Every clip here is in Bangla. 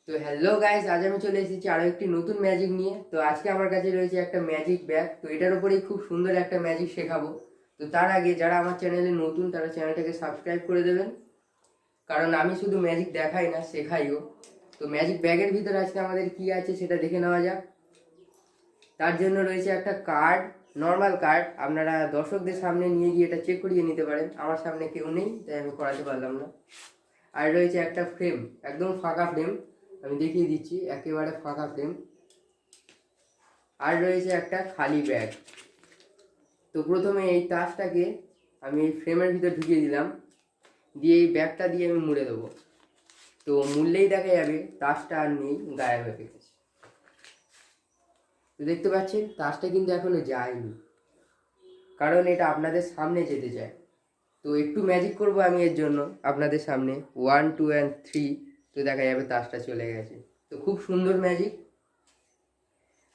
তো হ্যালো গাইস, আজ আমি চলে এসেছি আরো একটি নতুন ম্যাজিক নিয়ে। তো আজকে আমার কাছে রয়েছে একটা ম্যাজিক ব্যাগ। তো এটার উপরেই খুব সুন্দর একটা ম্যাজিক শেখাবো। তো তার আগে যারা আমার চ্যানেলে নতুন তারা চ্যানেলটাকে সাবস্ক্রাইব করে দেবেন, কারণ আমি শুধু ম্যাজিক দেখাই না, শেখাইও। তো ম্যাজিক ব্যাগের ভিতরে আজকে আমাদের কি আছে সেটা দেখে নেওয়া যাক। তার জন্য রয়েছে একটা কার্ড, নর্মাল কার্ড। আপনারা দর্শকদের সামনে নিয়ে গিয়ে এটা চেক করিয়ে নিতে পারেন। আমার সামনে কেউ নেই তাই আমি করাতে পারলাম না। আর রয়েছে একটা ফ্রেম, একদম ফাঁকা ফ্রেম, আমি দেখিয়ে দিচ্ছি, একেবারে ফাঁকা ফ্রেম। আর রয়েছে একটা খালি ব্যাগ। তো প্রথমে এই তাসটাকে আমি এই ফ্রেমের ভিতর ঢুকিয়ে দিলাম, দিয়ে এই ব্যাগটা দিয়ে আমি মুড়ে দেবো। তো মুড়লেই দেখা যাবে তাসটা আর নেই, গায়েব হয়ে গেছে। তো দেখতে পাচ্ছেন তাসটা কিন্তু এখনো যায়নি, কারণ এটা আপনাদের সামনে যেতে চায়। তো একটু ম্যাজিক করব আমি এর জন্য আপনাদের সামনে, 1 2 and 3। তো দেখা যাবে তাসটা চলে গেছে। তো খুব সুন্দর ম্যাজিক,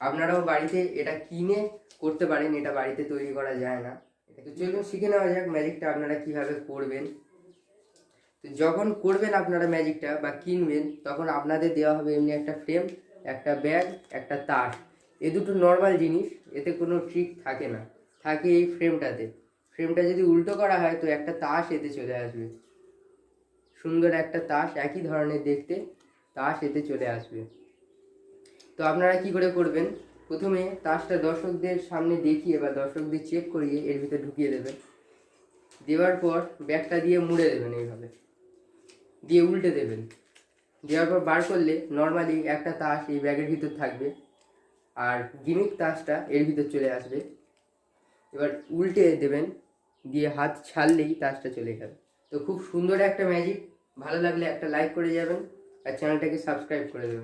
আপনারাও বাড়িতে এটা কিনে করতে পারেন, এটা বাড়িতে তৈরি করা যায় না। তো চলুন শিখে নেওয়া যাক ম্যাজিকটা আপনারা কিভাবে করবেন। তো যখন করবেন আপনারা ম্যাজিকটা বা কিনবেন, তখন আপনাদের দেওয়া হবে এমনি একটা ফ্রেম, একটা ব্যাগ, একটা তার। এ দুটো নর্মাল জিনিস, এতে কোনো ট্রিক থাকে না, থাকে এই ফ্রেমটাতে। ফ্রেমটা যদি উল্টো করা হয় তো একটা তাস এতে চলে আসবে, সুন্দর একটা তাস, একই ধরনের দেখতে তাস এতে চলে আসবে। তো আপনারা কি করে করবেন, প্রথমে তাসটা দর্শকদের সামনে দেখিয়ে বা দর্শকদের চেক করিয়ে এর ভিতরে ঢুকিয়ে দেবেন। দেওয়ার পর ব্যাগটা দিয়ে মুড়ে দেবেন, এইভাবে দিয়ে উল্টে দেবেন। দেওয়ার পর বার করলে নর্মালি একটা তাস এই ব্যাগের ভিতর থাকবে, আর গিমিক তাসটা এর ভিতর চলে আসবে। এবার উল্টে দেবেন, দিয়ে হাত ছাড়লেই তাসটা চলে যাবে। তো খুব সুন্দর একটা ম্যাজিক। ভালো লাগলে একটা লাইক করে যাবেন আর চ্যানেলটাকে সাবস্ক্রাইব করে দেবেন।